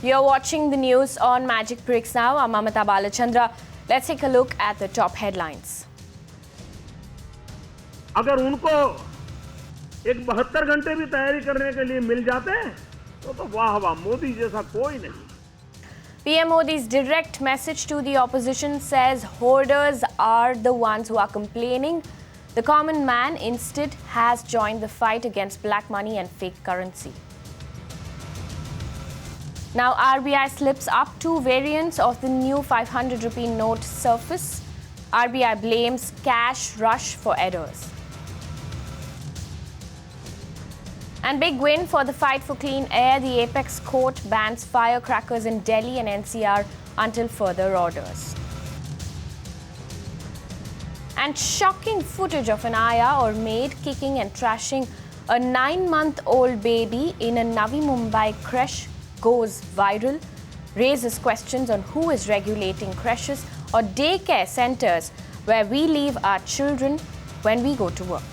You're watching the news on Magic Bricks now. I'm Amita Balachandra. Let's take a look at the top headlines. अगर उनको एक 72 घंटे भी तैयारी करने के लिए मिल जाते तो वाह वाह, मोदी जैसा कोई नहीं. PM Modi's direct message to the opposition says hoarders are the ones who are complaining. The common man instead has joined the fight against black money and fake currency. Now RBI slips up two variants of the new 500 rupee note surface. RBI blames cash rush for errors. And big win for the fight for clean air. The Apex Court bans firecrackers in Delhi and NCR until further orders. And shocking footage of an ayah or maid kicking and trashing a 9-month-old baby in a Navi Mumbai creche goes viral, raises questions on who is regulating creches or daycare centers where we leave our children when we go to work.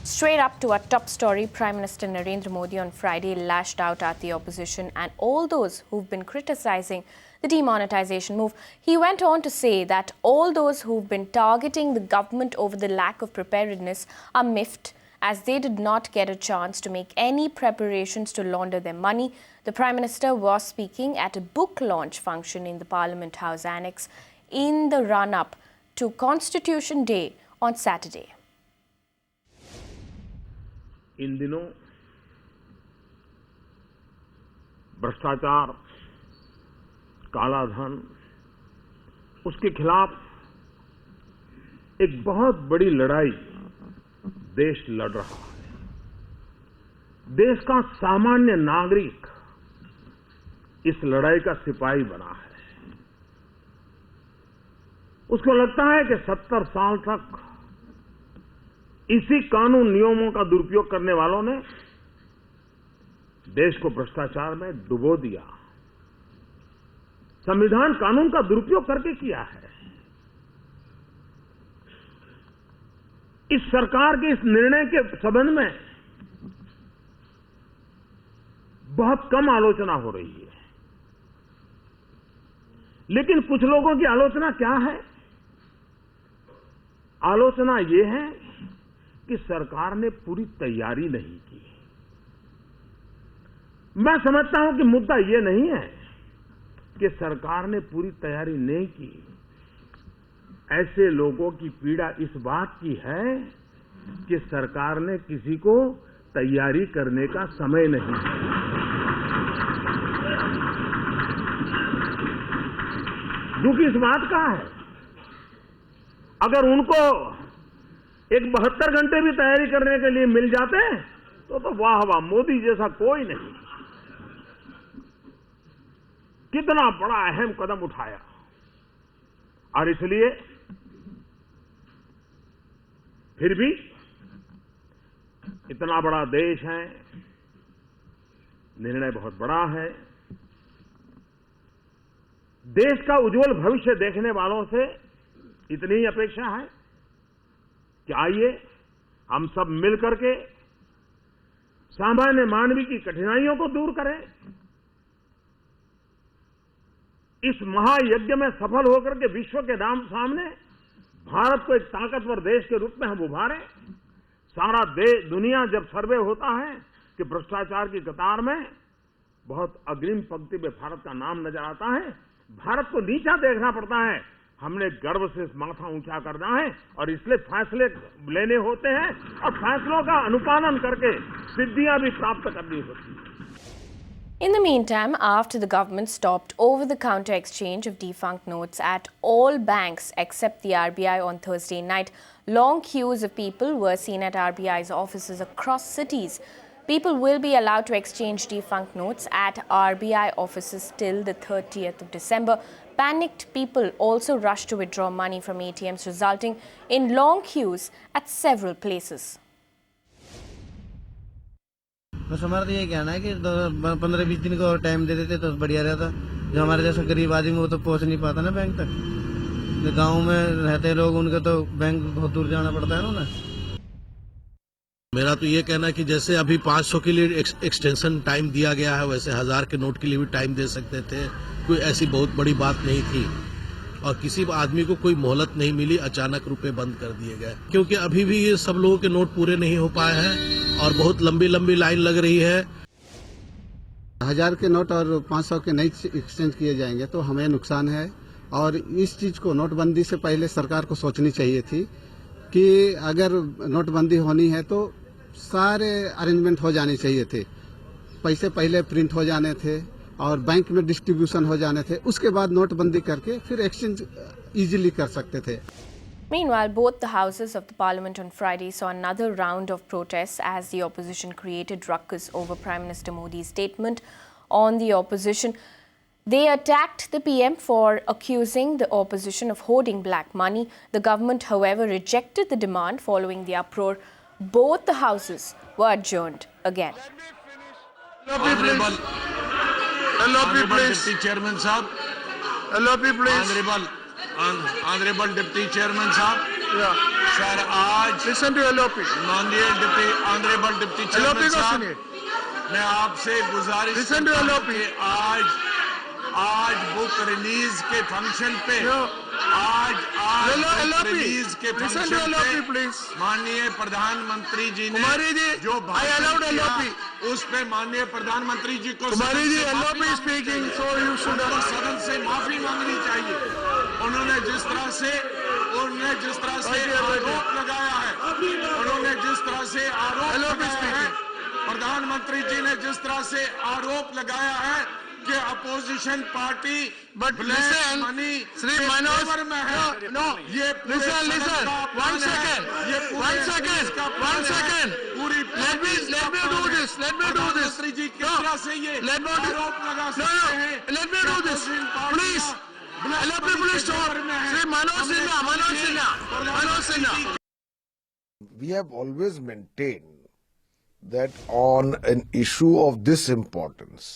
Straight up to our top story, Prime Minister Narendra Modi on Friday lashed out at the opposition and all those who've been criticizing the demonetization move. He went on to say that all those who've been targeting the government over the lack of preparedness are miffed, as they did not get a chance to make any preparations to launder their money. The Prime Minister was speaking at a book launch function in the Parliament House Annex in the run-up to Constitution Day on Saturday. इन दिनों भ्रष्टाचार, काला धन, उसके खिलाफ एक बहुत बड़ी लड़ाई देश लड़ रहा है. देश का सामान्य नागरिक इस लड़ाई का सिपाही बना है. उसको लगता है कि 70 साल तक इसी कानून नियमों का दुरुपयोग करने वालों ने देश को भ्रष्टाचार में डुबो दिया. संविधान कानून का दुरुपयोग करके किया है. इस सरकार के इस निर्णय के संबंध में बहुत कम आलोचना हो रही है. लेकिन कुछ लोगों की आलोचना क्या है? आलोचना ये है कि सरकार ने पूरी तैयारी नहीं की. मैं समझता हूं कि मुद्दा ये नहीं है कि सरकार ने पूरी तैयारी नहीं की. ऐसे लोगों की पीड़ा इस बात की है कि सरकार ने किसी को तैयारी करने का समय नहीं दिया. दुख इस बात का है, अगर उनको एक 72 घंटे भी तैयारी करने के लिए मिल जाते तो वाह वाह, मोदी जैसा कोई नहीं. कितना बड़ा अहम कदम उठाया. और इसलिए फिर भी इतना बड़ा देश है, निर्णय बहुत बड़ा है. देश का उज्जवल भविष्य देखने वालों से इतनी ही अपेक्षा है कि आइए हम सब मिलकर के सामान्य मानवी की कठिनाइयों को दूर करें. इस महायज्ञ में सफल होकर के विश्व के सामने भारत को एक ताकतवर देश के रूप में हम उभारें. सारा दुनिया जब सर्वे होता है कि भ्रष्टाचार की कतार में बहुत अग्रिम पंक्ति में भारत का नाम नजर आता है, भारत को नीचा देखना पड़ता है. हमने गर्व से माथा ऊंचा करना है और इसलिए फैसले लेने होते हैं और फैसलों का अनुपालन करके सिद्धियां भी प्राप्त करनी होती हैं. In the meantime, after the government stopped over-the-counter exchange of defunct notes at all banks except the RBI on Thursday night, long queues of people were seen at RBI's offices across cities. People will be allowed to exchange defunct notes at RBI offices till the 30th of December. Panicked people also rushed to withdraw money from ATMs, resulting in long queues at several places. बस हमारा तो ये कहना है कि 15-20 दिन का और टाइम दे देते तो बढ़िया रहता. जो हमारे जैसा गरीब आदमी वो तो पहुंच नहीं पाता ना बैंक तक. गांव में रहते लोग, उनके तो बैंक बहुत दूर जाना पड़ता है ना. मेरा तो ये कहना है कि जैसे अभी 500 के लिए एक्सटेंशन टाइम दिया गया है, वैसे 1000 के नोट के लिए भी टाइम दे सकते थे। कोई ऐसी बहुत बड़ी बात नहीं थी और किसी आदमी को कोई मोहलत नहीं मिली, अचानक रुपए बंद कर दिए गए। क्योंकि अभी भी ये सब लोगों के नोट पूरे नहीं हो पाए हैं और बहुत लंबी लंबी लाइन लग रही है। 1000 के नोट और 500 के नहीं एक्सचेंज किए जाएंगे तो हमें नुकसान है। और इस चीज को नोटबंदी से पहले सरकार को सोचनी चाहिए थी कि अगर नोटबंदी होनी है तो सारे अरेंजमेंट हो जाने चाहिए थे। पैसे पहले प्रिंट हो जाने थे और बैंक में डिस्ट्रीब्यूशन हो जाने थे, उसके बाद नोटबंदी करके फिर एक्सचेंज इजीली कर सकते थे। Meanwhile, both the houses of the parliament on Friday saw another round of protests as the opposition created ruckus over Prime Minister Modi's statement on the opposition. They attacked the PM for accusing the opposition of hoarding black money. The government, however, rejected the demand following the uproar. Both the houses were adjourned again. Honorable Deputy Chairman Sahab. Honorable Deputy Chairman Sahab. Yeah. Sir, आज Listen to LOP. Honorable Deputy Chairman LOP को साहब, सुनिए. मैं आपसे गुजारिश Listen to करता हूं LOP. कि आज बुक रिलीज के फंक्शन पे No. आज बुक LOP. रिलीज के Listen फंक्शन to LOP, पे please. माननीय प्रधानमंत्री जी ने कुमारी जी, जो I भाषण allowed किया, LOP. उस पे माननीय प्रधानमंत्री जी को कुमारी सदन जी, से LOP माफी is speaking, मांगनी so you should चाहिए। have- उनको सदन से माफी मांगनी चाहिए। उन्होंने जिस तरह से आरोप लगाया है, LOP is speaking. प्रधानमंत्री जी ने जिस तरह से आरोप लगाया है कि opposition party But listen, Sri Manoj, no, ये listen, one second, पूरी let me do this, प्रधानमंत्री जी किस तरह से ये आरोप लगा सकते हैं? let me do this, please, LOP, please stop, Sri Manoj Sinha. We have always maintained that on an issue of this importance,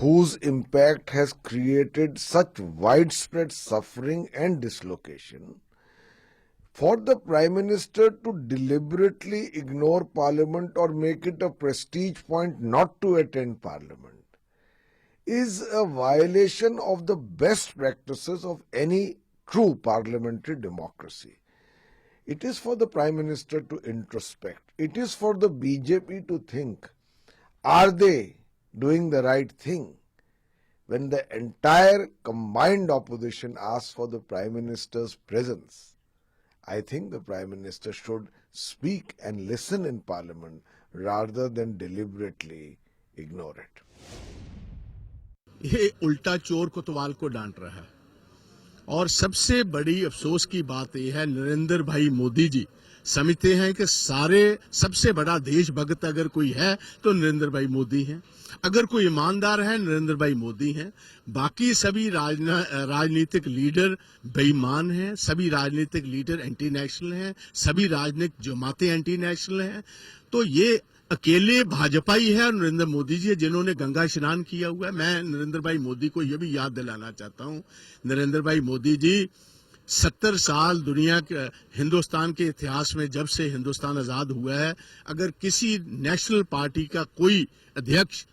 whose impact has created such widespread suffering and dislocation, for the Prime Minister to deliberately ignore Parliament or make it a prestige point not to attend Parliament is a violation of the best practices of any true parliamentary democracy. It is for the Prime Minister to introspect. It is for the BJP to think, are they doing the right thing? When the entire combined opposition asks for the Prime Minister's presence, I think the Prime Minister should speak and listen in Parliament rather than deliberately ignore it. ये उल्टा चोर कोतवाल को डांट रहा है। और सबसे बड़ी अफसोस की बात यह है, नरेंद्र भाई मोदी जी समझते हैं कि सबसे बड़ा देशभक्त अगर कोई है तो नरेंद्र भाई मोदी हैं। अगर कोई ईमानदार है, नरेंद्र भाई मोदी हैं। बाकी सभी राजनीतिक लीडर बेईमान हैं, सभी राजनीतिक लीडर एंटी नेशनल हैं, सभी राजनीतिक जमातें एंटी नेशनल हैं। तो ये अकेले भाजपा ही है और नरेंद्र मोदी जी जिन्होंने गंगा स्नान किया हुआ है। मैं नरेंद्र भाई मोदी को यह भी याद दिलाना चाहता हूं, नरेंद्र भाई मोदी जी 70 साल हिंदुस्तान के इतिहास में जब से हिंदुस्तान आजाद हुआ है, अगर किसी नेशनल पार्टी का कोई अध्यक्ष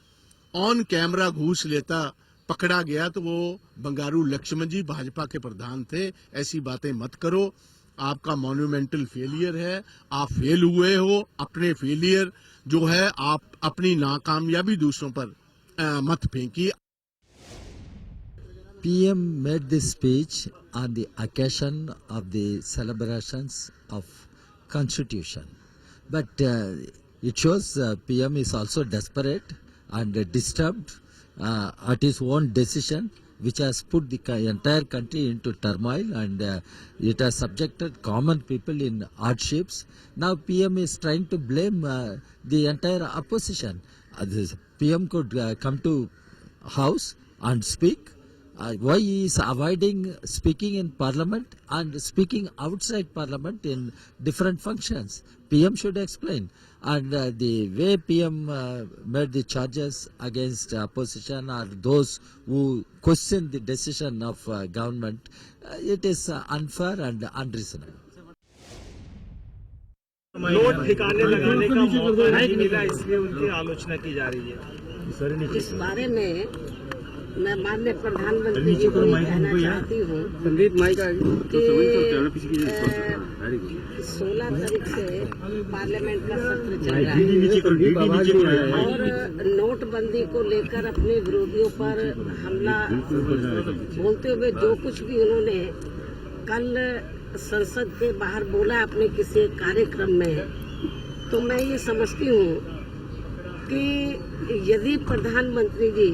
ऑन कैमरा घूस लेता पकड़ा गया तो वो बंगारू लक्ष्मण जी भाजपा के प्रधान थे। ऐसी बातें मत करो, आपका मॉन्यूमेंटल फेलियर है, आप फेल हुए हो। अपने फेलियर जो है आप अपनी नाकामयाबी दूसरों पर मत फेंकिए। PM made this speech on the occasion of the celebrations of Constitution, but it shows PM is also desperate and disturbed at his own decision, which has put the entire country into turmoil, and it has subjected common people in hardships. Now PM is trying to blame the entire opposition. This PM could come to House and speak. Why he is avoiding speaking in Parliament and speaking outside Parliament in different functions? PM should explain. And the way PM made the charges against opposition or those who question the decision of government, it is unfair and unreasonable. Note ठिकाने लगाने का मौका नहीं मिला, इसलिए उनकी आलोचना की जा रही है। इस बारे में मैं माननीय प्रधानमंत्री जी को ये कहना चाहती हूँ कि 16 तारीख से पार्लियामेंट का सत्र चल रहा है और नोटबंदी को लेकर अपने विरोधियों पर हमला बोलते हुए जो कुछ भी उन्होंने कल संसद के बाहर बोला अपने किसी एक कार्यक्रम में, तो मैं ये समझती हूँ कि यदि प्रधानमंत्री जी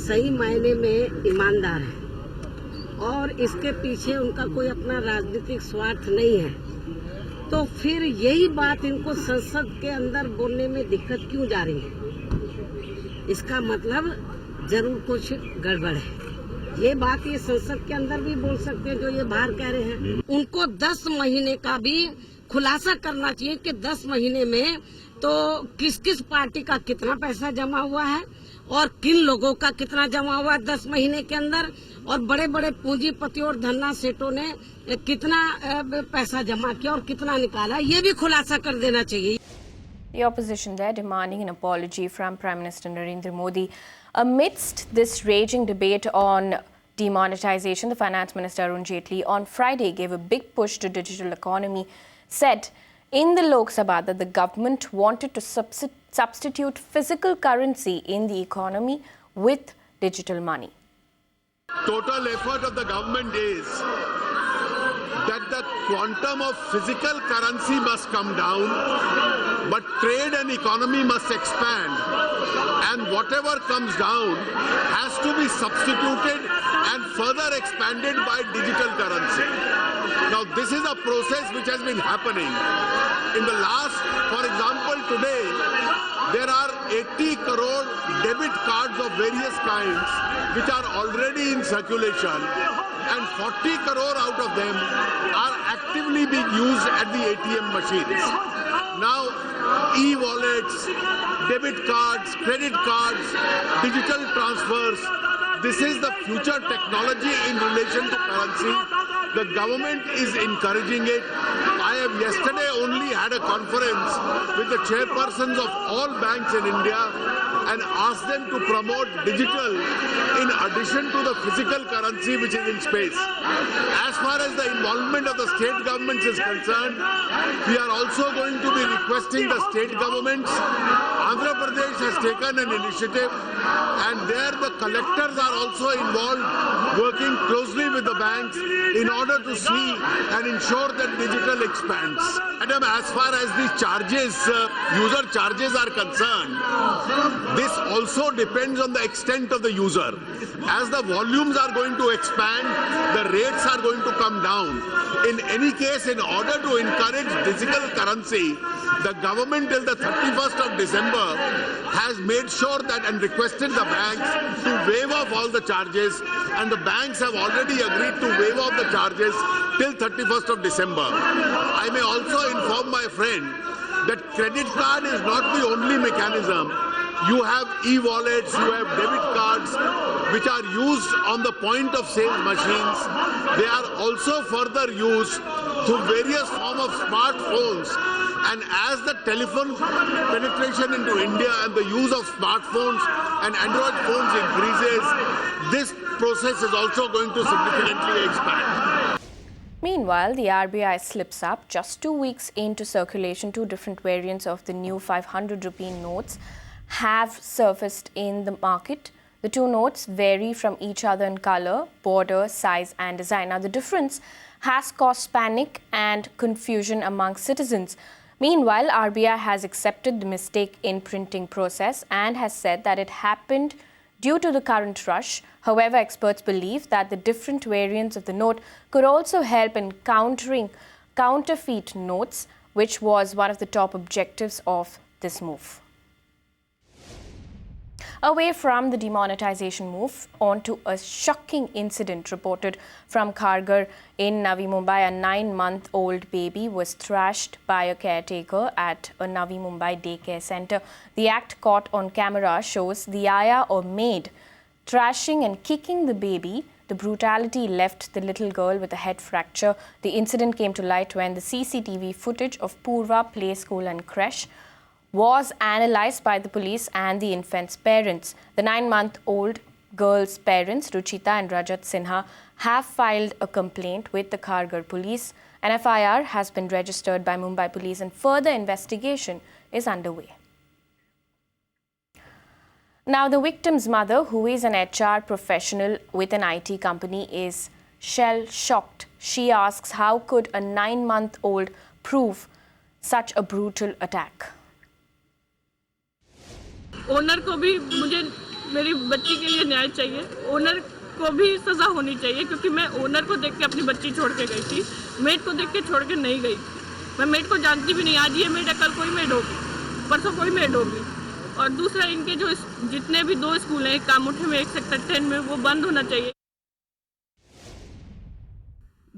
सही मायने में ईमानदार हैं और इसके पीछे उनका कोई अपना राजनीतिक स्वार्थ नहीं है, तो फिर यही बात इनको संसद के अंदर बोलने में दिक्कत क्यों जा रही है? इसका मतलब जरूर कुछ गड़बड़ है। ये बात ये संसद के अंदर भी बोल सकते हैं जो ये बाहर कह रहे हैं। उनको 10 महीने का भी खुलासा करना चाहिए कि 10 महीने में तो किस किस पार्टी का कितना पैसा जमा हुआ है और किन लोगों का कितना जमा हुआ है 10 महीने के अंदर, और बड़े बड़े पूंजीपतियों और धन्ना सेठों ने कितना पैसा जमा किया और कितना निकाला, ये भी खुलासा कर देना चाहिए। The opposition there demanding an apology from Prime Minister Narendra Modi. Amidst this raging debate on demonetization, the Finance Minister Arun Jaitley on Friday gave a big push to digital economy, said in the Lok Sabha that the government wanted to substitute physical currency in the economy with digital money. Total effort of the government is that the quantum of physical currency must come down, but trade and economy must expand, and whatever comes down has to be substituted and further expanded by digital currency. Now, this is a process which has been happening. In the last, for example, today, there are 80 crore debit cards of various kinds which are already in circulation, and 40 crore out of them are actively being used at the ATM machines. Now, e-wallets, debit cards, credit cards, digital transfers, this is the future technology in relation to currency. The government is encouraging it. I have yesterday only had a conference with the chairpersons of all banks in India and asked them to promote digital in addition to the physical currency which is in space. As far as the involvement of the state governments is concerned, we are also going to be requesting the state governments. Andhra Pradesh has taken an initiative, and there the collectors are also involved, working closely with the banks in order to see and ensure that digital expands. Madam, as far as the charges, user charges are concerned, this also depends on the extent of the user. As the volumes are going to expand, the rates are going to come down. In any case, in order to encourage digital currency, the government till the 31st of December has made sure that and requested the banks to waive off all the charges, and the banks have already agreed to waive off the charges till 31st of December. I may also inform my friend that credit card is not the only mechanism. You have e-wallets, you have debit cards which are used on the point of sale machines. They are also further used through various forms of smartphones. And as the telephone penetration into India and the use of smartphones and Android phones increases, this process is also going to significantly expand. Meanwhile, the RBI slips up. Just 2 weeks into circulation, 2 different variants of the new 500 rupee notes have surfaced in the market. The 2 notes vary from each other in color, border, size and design. Now, the difference has caused panic and confusion among citizens. Meanwhile, RBI has accepted the mistake in printing process and has said that it happened due to the current rush. However, experts believe that the different variants of the note could also help in countering counterfeit notes, which was one of the top objectives of this move. Away from the demonetization move, on to a shocking incident reported from Kharghar in Navi Mumbai. A 9-month-old baby was thrashed by a caretaker at a Navi Mumbai daycare center. The act caught on camera shows the ayah or maid thrashing and kicking the baby The brutality left the little girl with a head fracture. The incident came to light when the CCTV footage of Purva Play School and Creche was analysed by the police and the infant's parents. The 9-month-old girl's parents, Ruchita and Rajat Sinha, have filed a complaint with the Kharghar police. An FIR has been registered by Mumbai police and further investigation is underway. Now, the victim's mother, who is an HR professional with an IT company, is shell-shocked. She asks, how could a 9-month-old prove such a brutal attack? Owner को भी मुझे मेरी बच्ची के लिए न्याय चाहिए, owner को भी सज़ा होनी चाहिए, क्योंकि मैं ओनर को देख के अपनी बच्ची छोड़ के गई थी, मेड को देख के छोड़ के नहीं गई। मैं मेड को जानती भी नहीं, आज ये मेड है, कल कोई मेड होगी, परसों कोई मेड होगी। और दूसरा, इनके जो जितने भी 2 स्कूल हैं, कामुठे में, एक सेक्टर 10 में, वो बंद होना चाहिए।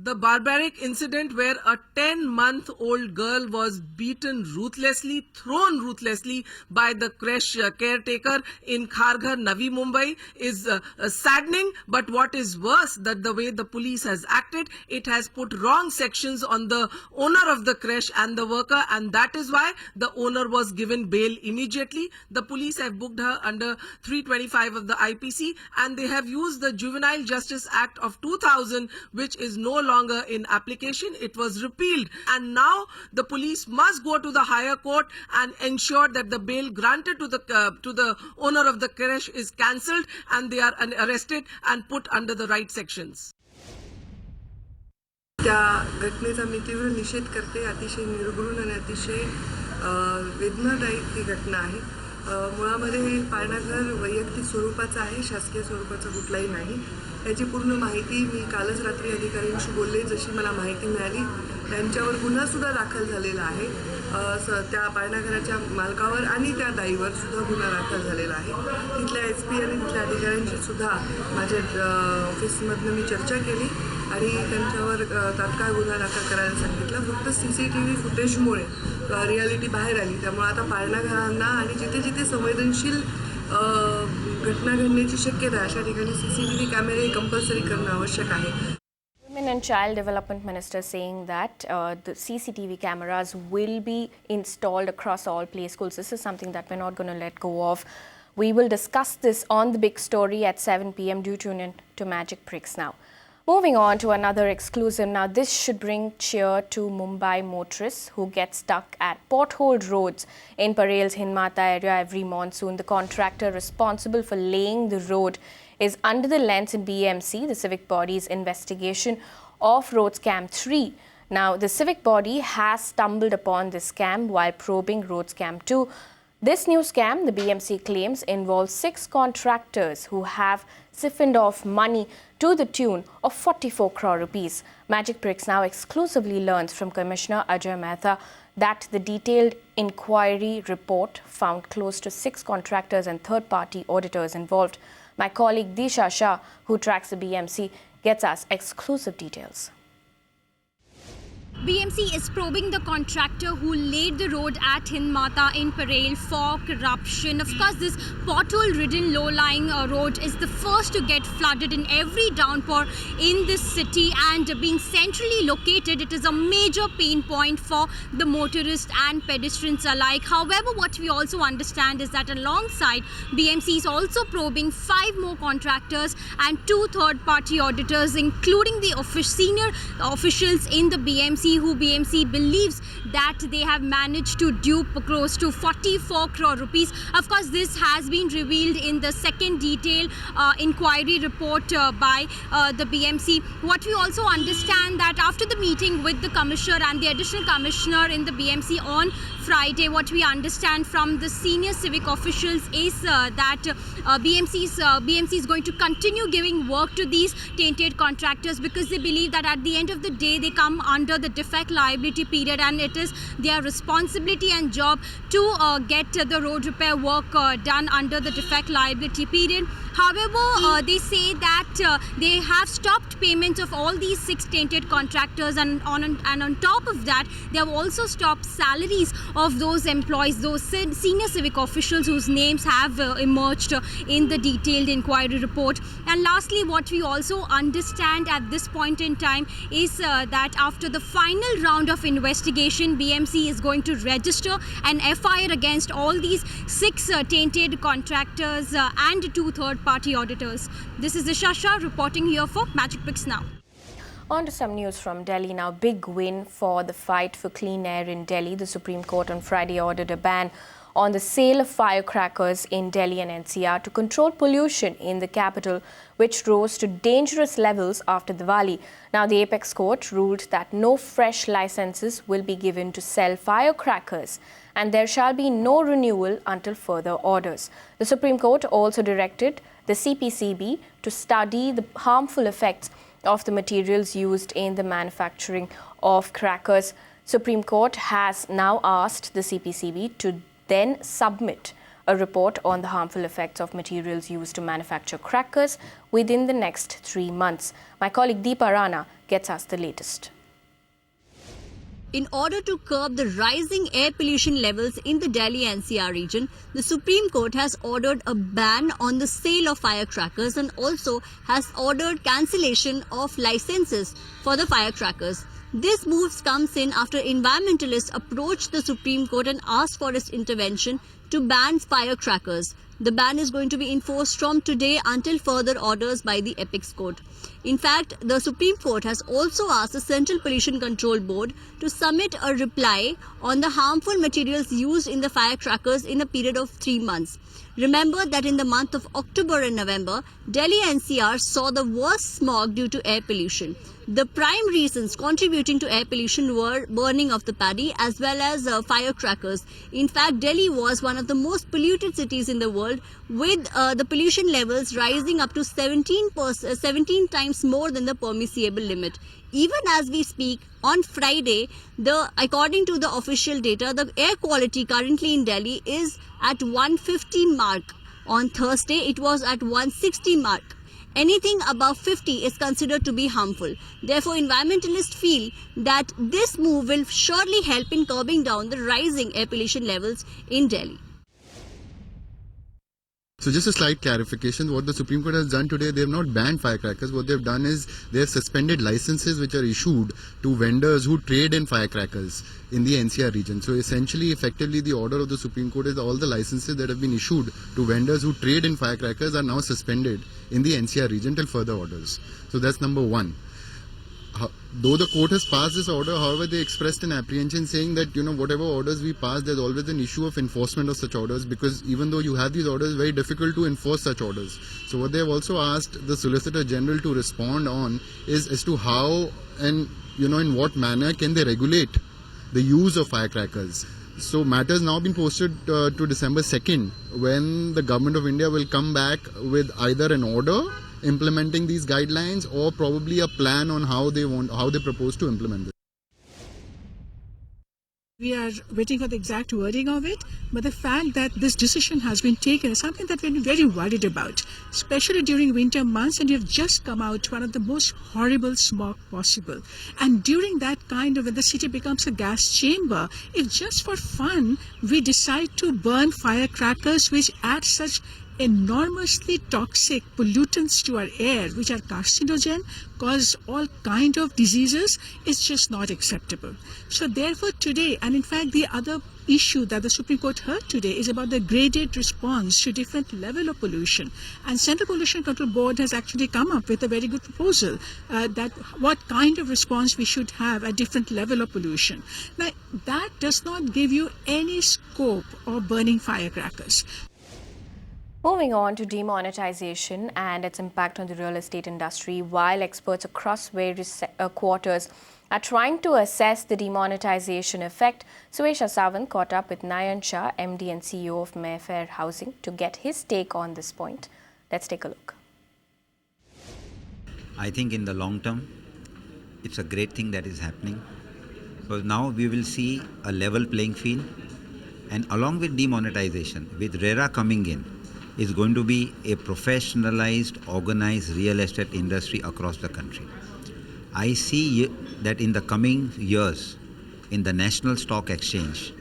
The barbaric incident where a 10-month-old girl was beaten ruthlessly, thrown ruthlessly by the creche caretaker in Kharghar, Navi Mumbai is saddening. But what is worse, that the way the police has acted, it has put wrong sections on the owner of the creche and the worker, and that is why the owner was given bail immediately. The police have booked her under 325 of the IPC, and they have used the Juvenile Justice Act of 2000, which is no longer in application. It was repealed, and now the police must go to the higher court and ensure that the bail granted to the owner of the creche is cancelled and they are arrested and put under the right sections. त्या घटनेचा मी तीव्र निषेध करते. अतिशय निर्घृण आणि अतिशय वेदनादायी ही घटना आहे. मुळामध्ये पाळणाघर वैयक्तिक स्वरूपाचं आहे, शासकीय स्वरूपाचं कुठलाही नाही. याची पूर्ण माहिती मी कालच रात्री अधिकाऱ्यांशी बोलले. जशी मला माहिती मिळाली त्यांच्यावर गुन्हासुद्धा दाखल झालेला आहे. त्या पाळणाघराच्या मालकावर आणि त्या दाईवर सुद्धा गुन्हा दाखल झालेला आहे. तिथल्या SP आणि तिथल्या अधिकाऱ्यांशी सुद्धा माझ्या ऑफिसमधनं मी चर्चा केली आणि त्यांच्यावर तात्काळ गुन्हा दाखल करायला सांगितलं. फक्त CCTV फुटेजमुळे रियालिटी बाहेर आली. त्यामुळे आता पाळणाघरांना आणि जिथे जिथे संवेदनशील घटना घडण्याची शक्यता अशा ठिकाणी CCTV कॅमेरे कंपल्सरी करणं आवश्यक आहे. Women and Child Development Minister saying that the CCTV cameras will be installed across all play schools. This is something that we're not going to let go of. We will discuss this on the big story at 7 p.m. Do tune in to Magic Bricks now. Moving on to another exclusive. Now, this should bring cheer to Mumbai motorists who get stuck at potholed roads in Parel's Hinmata area every monsoon. The contractor responsible for laying the road is under the lens in BMC, the civic body's investigation of road scam 3. Now, the civic body has stumbled upon this scam while probing road scam 2. This new scam, the BMC claims, involves 6 contractors who have siphoned off money to the tune of 44 crore rupees. Magic Bricks now exclusively learns from Commissioner Ajay Mehta that the detailed inquiry report found close to 6 contractors and third-party auditors involved. My colleague Disha Shah, who tracks the BMC, gets us exclusive details. BMC is probing the contractor who laid the road at Hinmata in Parel for corruption. Of course, this pothole-ridden low-lying road is the first to get flooded in every downpour in this city, and being centrally located, it is a major pain point for the motorists and pedestrians alike. However, what we also understand is that alongside, BMC is also probing 5 more contractors and 2 third-party auditors, including the senior officials in the BMC, who BMC believes that they have managed to dupe close to 44 crore rupees. Of course, this has been revealed in the second detailed inquiry report by the BMC. What we also understand that after the meeting with the commissioner and the additional commissioner in the BMC on Friday, what we understand from the senior civic officials is that BMC is going to continue giving work to these tainted contractors, because they believe that at the end of the day they come under the defect liability period, and it is their responsibility and job to get the road repair work done under the defect liability period. However, they say that they have stopped payments of all these 6 tainted contractors, and on top of that, they have also stopped salaries of those employees, those senior civic officials whose names have emerged in the detailed inquiry report. And lastly, what we also understand at this point in time is that after the final round of investigation, BMC is going to register an FIR against all these 6 tainted contractors and 2 third-party auditors. This is Disha Shah reporting here for Magic Picks Now. On to some news from Delhi now. Big win for the fight for clean air in Delhi. The Supreme Court on Friday ordered a ban on the sale of firecrackers in Delhi and NCR to control pollution in the capital, which rose to dangerous levels after Diwali. Now, the Apex Court ruled that no fresh licenses will be given to sell firecrackers, and there shall be no renewal until further orders. The Supreme Court also directed the CPCB to study the harmful effects of the materials used in the manufacturing of crackers. Supreme Court has now asked the CPCB to then submit a report on the harmful effects of materials used to manufacture crackers within the next 3 months. My colleague Deepa Rana gets us the latest. In order to curb the rising air pollution levels in the Delhi NCR region, the Supreme Court has ordered a ban on the sale of firecrackers and also has ordered cancellation of licenses for the firecrackers. This move comes in after environmentalists approached the Supreme Court and asked for its intervention to ban firecrackers. The ban is going to be enforced from today until further orders by the Apex Court. In fact, the Supreme Court has also asked the Central Pollution Control Board to submit a reply on the harmful materials used in the firecrackers in a period of 3 months. Remember that in the month of October and November, Delhi NCR saw the worst smog due to air pollution. The prime reasons contributing to air pollution were burning of the paddy as well as firecrackers. In fact, Delhi was one of the most polluted cities in the world, with the pollution levels rising up to 17 times more than the permissible limit. Even as we speak, on Friday, according to the official data, the air quality currently in Delhi is at 150 mark. On Thursday, it was at 160 mark. Anything above 50 is considered to be harmful. Therefore, environmentalists feel that this move will surely help in curbing down the rising air pollution levels in Delhi. So just a slight clarification, what the Supreme Court has done today, they have not banned firecrackers. What they have done is they have suspended licenses which are issued to vendors who trade in firecrackers in the NCR region. So essentially, effectively, the order of the Supreme Court is all the licenses that have been issued to vendors who trade in firecrackers are now suspended in the NCR region till further orders. So that's number one. Though the court has passed this order, however, they expressed an apprehension saying that, whatever orders we pass, there's always an issue of enforcement of such orders, because even though you have these orders, it's very difficult to enforce such orders. So what they have also asked the Solicitor General to respond on is as to how and, in what manner can they regulate the use of firecrackers. So matters now been posted to December 2nd, when the Government of India will come back with either an order implementing these guidelines or probably a plan on how they propose to implement this. We are waiting for the exact wording of it, but the fact that this decision has been taken is something that we're very worried about, especially during winter months, and you've just come out one of the most horrible smog possible. And during that when the city becomes a gas chamber, if just for fun we decide to burn firecrackers which add such enormously toxic pollutants to our air, which are carcinogen, cause all kind of diseases, it's just not acceptable. So therefore today, and in fact the other issue that the Supreme Court heard today is about the graded response to different level of pollution. And Central Pollution Control Board has actually come up with a very good proposal that what kind of response we should have at different level of pollution. Now that does not give you any scope of burning firecrackers. Moving on to demonetization and its impact on the real estate industry, while experts across various quarters are trying to assess the demonetization effect, Suesha Sawant caught up with Nayan Shah, MD and CEO of Mayfair Housing, to get his take on this point. Let's take a look. I think in the long term, it's a great thing that is happening. So now we will see a level playing field, and along with demonetization, with RERA coming in, is going to be a professionalized, organized real estate industry across the country. I see that in the coming years, in the National Stock Exchange,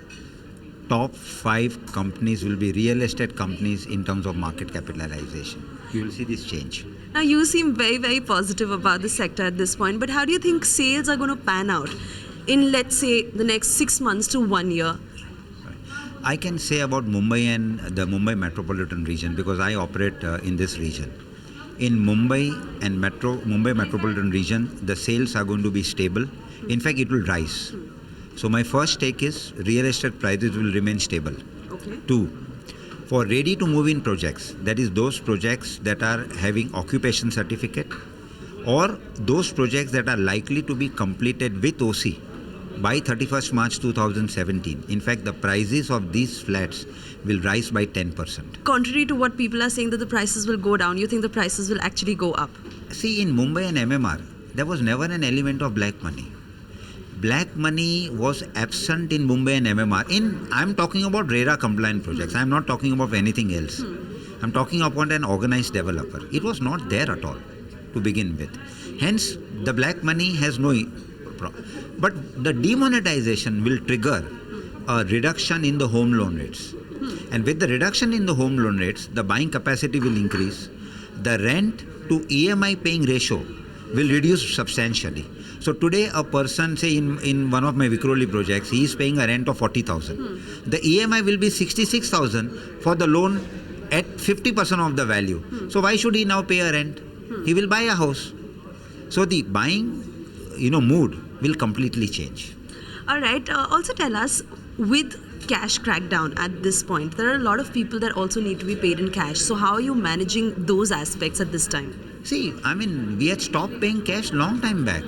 top 5 companies will be real estate companies in terms of market capitalization. You will see this change. Now, you seem very, very positive about the sector at this point, but how do you think sales are going to pan out in, let's say, the next 6 months to 1 year? I can say about Mumbai and the Mumbai metropolitan region because I operate in this region. In Mumbai and Mumbai metropolitan region, the sales are going to be stable. In fact, it will rise. So my first take is real estate prices will remain stable. Okay. 2, for ready to move in projects, that is those projects that are having occupation certificate or those projects that are likely to be completed with OC by 31st March 2017. In fact, the prices of these flats will rise by 10%. Contrary to what people are saying that the prices will go down, you think the prices will actually go up? See, in Mumbai and MMR, there was never an element of black money. Black money was absent in Mumbai and MMR. I'm talking about RERA compliant projects. I'm not talking about anything else. I'm talking about an organized developer. It was not there at all to begin with. Hence, the black money has no problem. But the demonetization will trigger a reduction in the home loan rates. And with the reduction in the home loan rates, the buying capacity will increase. The rent to EMI paying ratio will reduce substantially. So today a person, say in one of my Vikhroli projects, he is paying a rent of 40,000. The EMI will be 66,000 for the loan at 50% of the value. So why should he now pay a rent? He will buy a house. So the buying, mood will completely change. All right. Also tell us, with cash crackdown at this point, there are a lot of people that also need to be paid in cash. So how are you managing those aspects at this time? See, we had stopped paying cash long time back.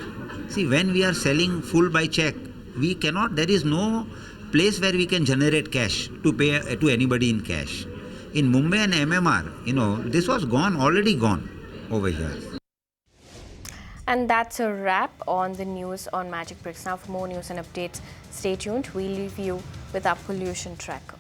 See, when we are selling full by check, we cannot, there is no place where we can generate cash to pay to anybody in cash. In Mumbai and MMR, this was already gone over here. And that's a wrap on the news on Magic Bricks. Now, for more news and updates, stay tuned. We'll leave you with our pollution tracker.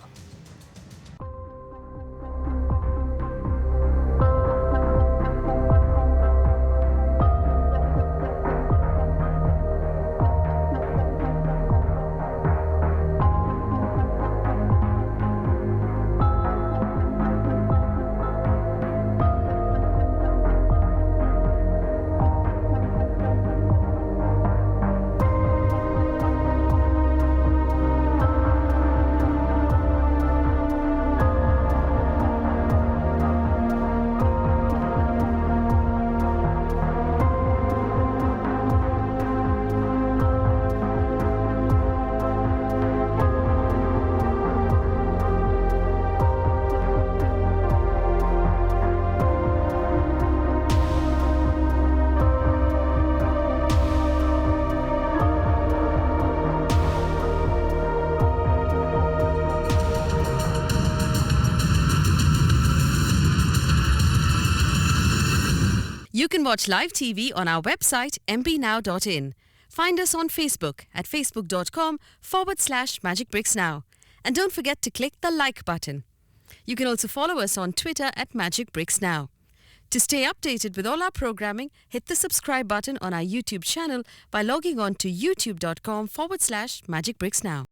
You can watch live TV on our website mpnow.in. Find us on Facebook at facebook.com/magicbricksnow. And don't forget to click the like button. You can also follow us on Twitter at magicbricksnow. To stay updated with all our programming, hit the subscribe button on our YouTube channel by logging on to youtube.com/magicbricksnow.